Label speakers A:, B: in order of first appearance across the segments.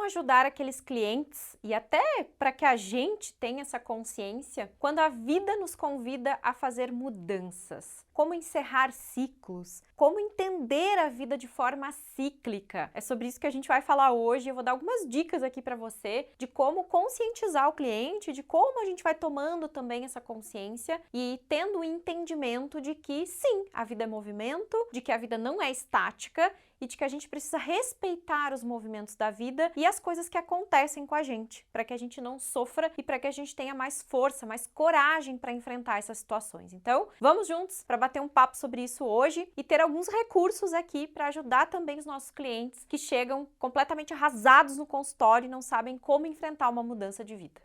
A: ajudar aqueles clientes e até para que a gente tenha essa consciência quando a vida nos convida a fazer mudanças? Como encerrar ciclos? Como entender a vida de forma cíclica? É sobre isso que a gente vai falar hoje. Eu vou dar algumas dicas aqui para você de como conscientizar o cliente, de como a gente vai tomando também essa consciência e tendo o entendimento de que sim, a vida é movimento, de que a vida não é estática e de que a gente precisa respeitar os movimentos da vida e as coisas que acontecem com a gente, para que a gente não sofra e para que a gente tenha mais força, mais coragem para enfrentar essas situações. Então, vamos juntos para bater um papo sobre isso hoje e ter alguns recursos aqui para ajudar também os nossos clientes que chegam completamente arrasados no consultório e não sabem como enfrentar uma mudança de vida.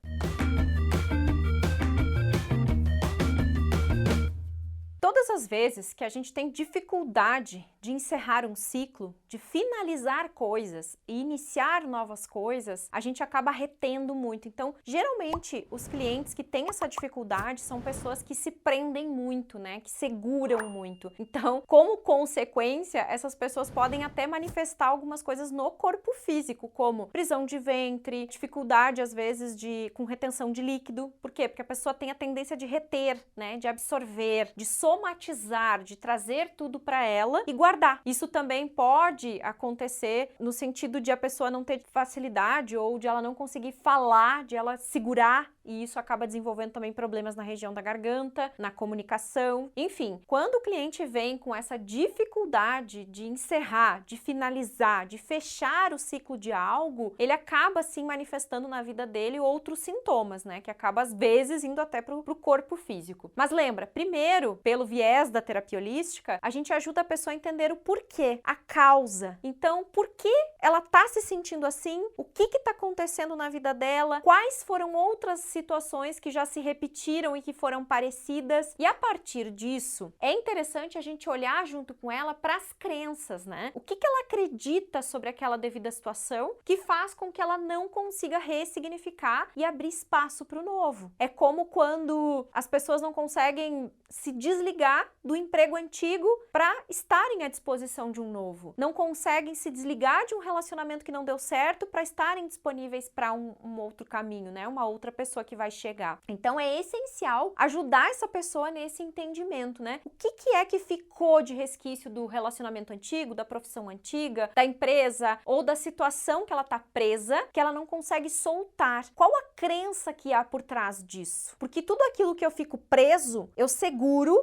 A: Todas as vezes que a gente tem dificuldade de encerrar um ciclo, de finalizar coisas e iniciar novas coisas, a gente acaba retendo muito. Então, geralmente, os clientes que têm essa dificuldade são pessoas que se prendem muito, né? Que seguram muito. Então, como consequência, essas pessoas podem até manifestar algumas coisas no corpo físico, como prisão de ventre, dificuldade, às vezes, com retenção de líquido. Por quê? Porque a pessoa tem a tendência de reter, né? De absorver, de somatizar, de trazer tudo para ela e guardar. Isso também pode acontecer no sentido de a pessoa não ter facilidade ou de ela não conseguir falar, de ela segurar, e isso acaba desenvolvendo também problemas na região da garganta, na comunicação. Enfim, quando o cliente vem com essa dificuldade de encerrar, de finalizar, de fechar o ciclo de algo, ele acaba sim manifestando na vida dele outros sintomas, né? Que acaba às vezes indo até pro corpo físico. Mas lembra, primeiro, pelo viés da terapia holística, a gente ajuda a pessoa a entender o porquê, a causa. Então, por que ela tá se sentindo assim? O que tá acontecendo na vida dela? Quais foram outras situações que já se repetiram e que foram parecidas? E a partir disso, é interessante a gente olhar junto com ela para as crenças, né? O que ela acredita sobre aquela devida situação que faz com que ela não consiga ressignificar e abrir espaço para o novo. É como quando as pessoas não conseguem se desligar do emprego antigo para estarem à disposição de um novo. Não conseguem se desligar de um relacionamento que não deu certo para estarem disponíveis para um outro caminho, né? Uma outra pessoa que vai chegar. Então é essencial ajudar essa pessoa nesse entendimento, né? O que é que ficou de resquício do relacionamento antigo, da profissão antiga, da empresa ou da situação que ela tá presa, que ela não consegue soltar? Qual a crença que há por trás disso? Porque tudo aquilo que eu fico preso, eu seguro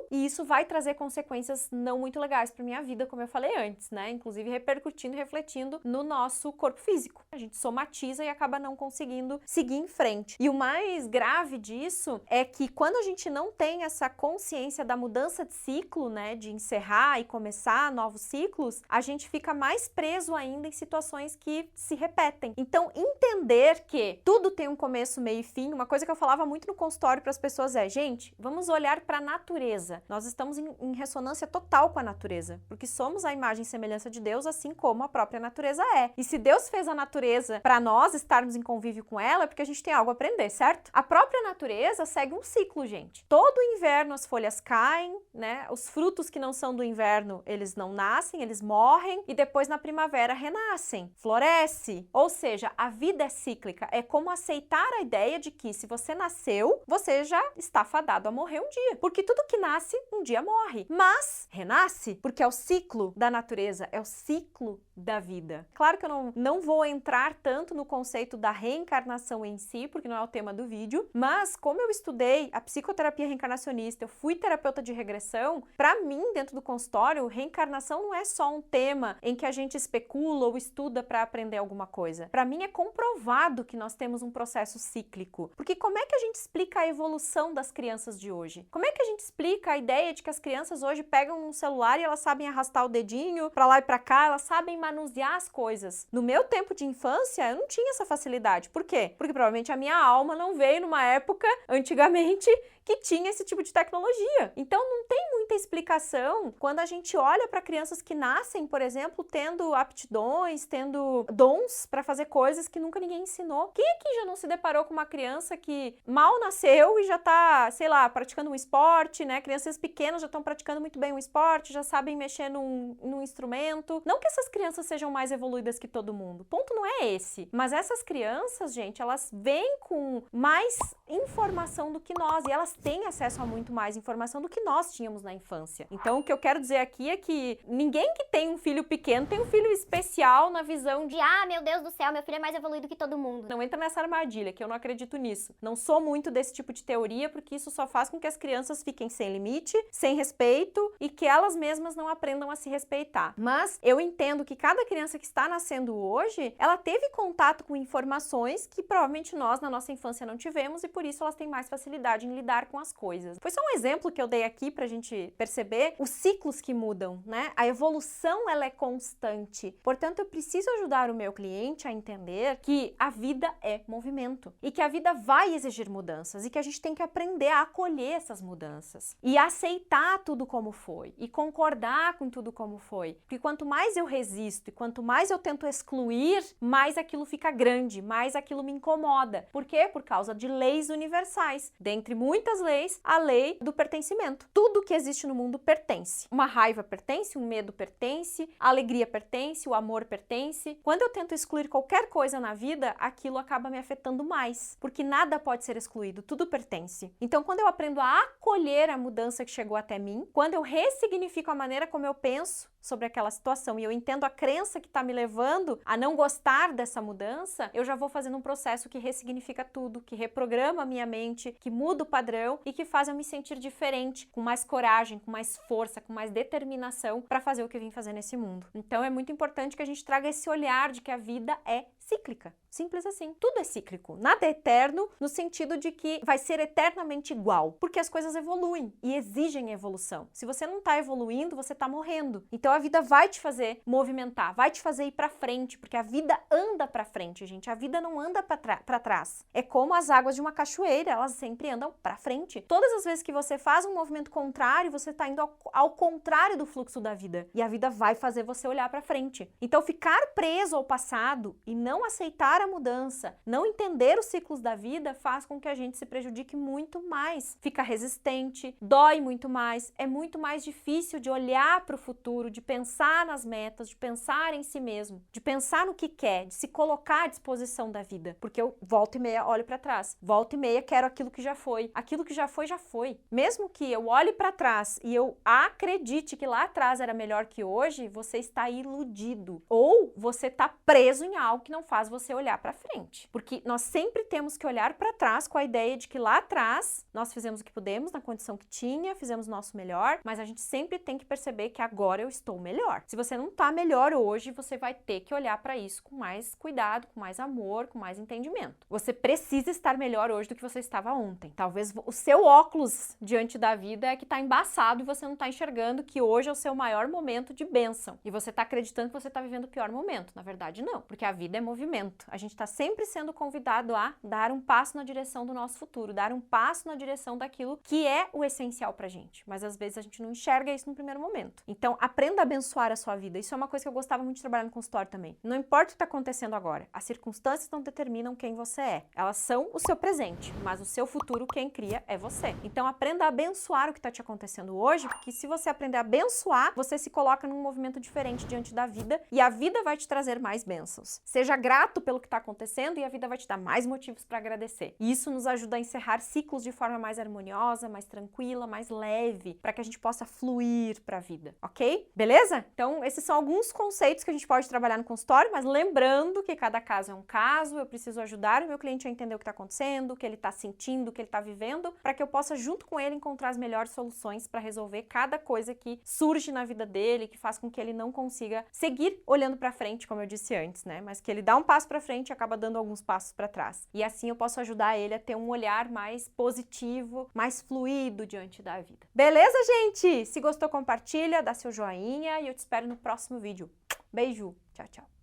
A: e isso vai trazer consequências não muito legais para minha vida, como eu falei antes, né? Inclusive repercutindo e refletindo no nosso corpo físico. A gente somatiza e acaba não conseguindo seguir em frente. E o mais grave disso é que quando a gente não tem essa consciência da mudança de ciclo, né, de encerrar e começar novos ciclos, a gente fica mais preso ainda em situações que se repetem. Então, entender que tudo tem um começo, meio e fim, uma coisa que eu falava muito no consultório para as pessoas é, gente, vamos olhar para a natureza. Nós estamos em ressonância total com a natureza, porque somos a imagem e semelhança de Deus, assim como a própria natureza é. E se Deus fez a natureza para nós estarmos em convívio com ela, é porque a gente tem algo a aprender, certo? A própria natureza segue um ciclo, gente. Todo inverno as folhas caem, né? Os frutos que não são do inverno, eles não nascem, eles morrem e depois na primavera renascem, floresce. Ou seja, a vida é cíclica. É como aceitar a ideia de que se você nasceu, você já está fadado a morrer um dia. Porque tudo que nasce, um dia morre. Mas renasce, porque é o ciclo da natureza, é o ciclo da vida. Claro que eu não vou entrar tanto no conceito da reencarnação em si, porque não é o tema do vídeo, mas como eu estudei a psicoterapia reencarnacionista, eu fui terapeuta de regressão, para mim, dentro do consultório, reencarnação não é só um tema em que a gente especula ou estuda para aprender alguma coisa. Para mim é comprovado que nós temos um processo cíclico. Porque como é que a gente explica a evolução das crianças de hoje? Como é que a gente explica a ideia de que as crianças hoje pegam um celular e elas sabem arrastar o dedinho para lá e para cá, elas sabem manusear as coisas? No meu tempo de infância, eu não tinha essa facilidade. Por quê? Porque provavelmente a minha alma não veio numa época, antigamente, que tinha esse tipo de tecnologia. Então não tem tem muita explicação quando a gente olha para crianças que nascem, por exemplo, tendo aptidões, tendo dons para fazer coisas que nunca ninguém ensinou. Quem aqui já não se deparou com uma criança que mal nasceu e já tá, sei lá, praticando um esporte, né? Crianças pequenas já estão praticando muito bem um esporte, já sabem mexer num instrumento. Não que essas crianças sejam mais evoluídas que todo mundo. O ponto não é esse. Mas essas crianças, gente, elas vêm com mais informação do que nós e elas têm acesso a muito mais informação do que nós tínhamos na infância. Então, o que eu quero dizer aqui é que ninguém que tem um filho pequeno tem um filho especial na visão de
B: meu Deus do céu, meu filho é mais evoluído que todo mundo.
A: não entra nessa armadilha, que eu não acredito nisso. Não sou muito desse tipo de teoria, porque isso só faz com que as crianças fiquem sem limite, sem respeito e que elas mesmas não aprendam a se respeitar. Mas eu entendo que cada criança que está nascendo hoje, ela teve contato com informações que provavelmente nós na nossa infância não tivemos e por isso elas têm mais facilidade em lidar com as coisas. Foi só um exemplo que eu dei aqui pra gente perceber os ciclos que mudam, né? A evolução, ela é constante. Portanto, eu preciso ajudar o meu cliente a entender que a vida é movimento e que a vida vai exigir mudanças e que a gente tem que aprender a acolher essas mudanças e aceitar tudo como foi e concordar com tudo como foi. Porque quanto mais eu resisto e quanto mais eu tento excluir, mais aquilo fica grande, mais aquilo me incomoda. Por quê? Por causa de leis universais. Dentre muitas leis, a lei do pertencimento. Tudo que existe no mundo pertence. Uma raiva pertence, um medo pertence, a alegria pertence, o amor pertence. Quando eu tento excluir qualquer coisa na vida, aquilo acaba me afetando mais, porque nada pode ser excluído, tudo pertence. Então, quando eu aprendo a acolher a mudança que chegou até mim, quando eu ressignifico a maneira como eu penso sobre aquela situação e eu entendo a crença que está me levando a não gostar dessa mudança, eu já vou fazendo um processo que ressignifica tudo, que reprograma a minha mente, que muda o padrão e que faz eu me sentir diferente, com mais coragem, com mais força, com mais determinação para fazer o que eu vim fazer nesse mundo. Então é muito importante que a gente traga esse olhar de que a vida é cíclica. Simples assim. Tudo é cíclico. Nada é eterno no sentido de que vai ser eternamente igual, porque as coisas evoluem e exigem evolução. Se você não está evoluindo, você está morrendo. Então a vida vai te fazer movimentar, vai te fazer ir para frente, porque a vida anda para frente, gente. A vida não anda para trás. É como as águas de uma cachoeira, elas sempre andam para frente. Todas as vezes que você faz um movimento contrário, você está indo ao contrário do fluxo da vida. E a vida vai fazer você olhar para frente. Então ficar preso ao passado e não aceitar a mudança, não entender os ciclos da vida faz com que a gente se prejudique muito mais. Fica resistente, dói muito mais, é muito mais difícil de olhar para o futuro, de pensar nas metas, de pensar em si mesmo, de pensar no que quer, de se colocar à disposição da vida. Porque eu volta e meia olho para trás, volta e meia quero aquilo que já foi. Aquilo que já foi, já foi. Mesmo que eu olhe para trás e eu acredite que lá atrás era melhor que hoje, você está iludido. Ou você está preso em algo que não faz você olhar para frente. Porque nós sempre temos que olhar para trás com a ideia de que lá atrás nós fizemos o que pudemos na condição que tinha, fizemos o nosso melhor, mas a gente sempre tem que perceber que agora eu estou melhor. Se você não está melhor hoje, você vai ter que olhar para isso com mais cuidado, com mais amor, com mais entendimento. Você precisa estar melhor hoje do que você estava ontem. Talvez o seu óculos diante da vida é que está embaçado e você não está enxergando que hoje é o seu maior momento de bênção. E você está acreditando que você está vivendo o pior momento. Na verdade, não, porque a vida é movimento. A gente está sempre sendo convidado a dar um passo na direção do nosso futuro, dar um passo na direção daquilo que é o essencial pra gente. Mas às vezes a gente não enxerga isso no primeiro momento. Então, aprenda a abençoar a sua vida. Isso é uma coisa que eu gostava muito de trabalhar no consultório também. Não importa o que está acontecendo agora, as circunstâncias não determinam quem você é. Elas são o seu presente, mas o seu futuro quem cria é você. Então, aprenda a abençoar o que está te acontecendo hoje, porque se você aprender a abençoar, você se coloca num movimento diferente diante da vida e a vida vai te trazer mais bênçãos. Seja grato pelo que está acontecendo e a vida vai te dar mais motivos para agradecer. E isso nos ajuda a encerrar ciclos de forma mais harmoniosa, mais tranquila, mais leve, para que a gente possa fluir para a vida, ok? Beleza? Então, esses são alguns conceitos que a gente pode trabalhar no consultório, mas lembrando que cada caso é um caso, eu preciso ajudar o meu cliente a entender o que está acontecendo, o que ele está sentindo, o que ele está vivendo, para que eu possa, junto com ele, encontrar as melhores soluções para resolver cada coisa que surge na vida dele, que faz com que ele não consiga seguir olhando para frente, como eu disse antes, né? Mas que ele dá um passo para frente e acaba dando alguns passos para trás. E assim eu posso ajudar ele a ter um olhar mais positivo, mais fluido diante da vida. Beleza, gente? Se gostou, compartilha, dá seu joinha e eu te espero no próximo vídeo. Beijo! Tchau, tchau!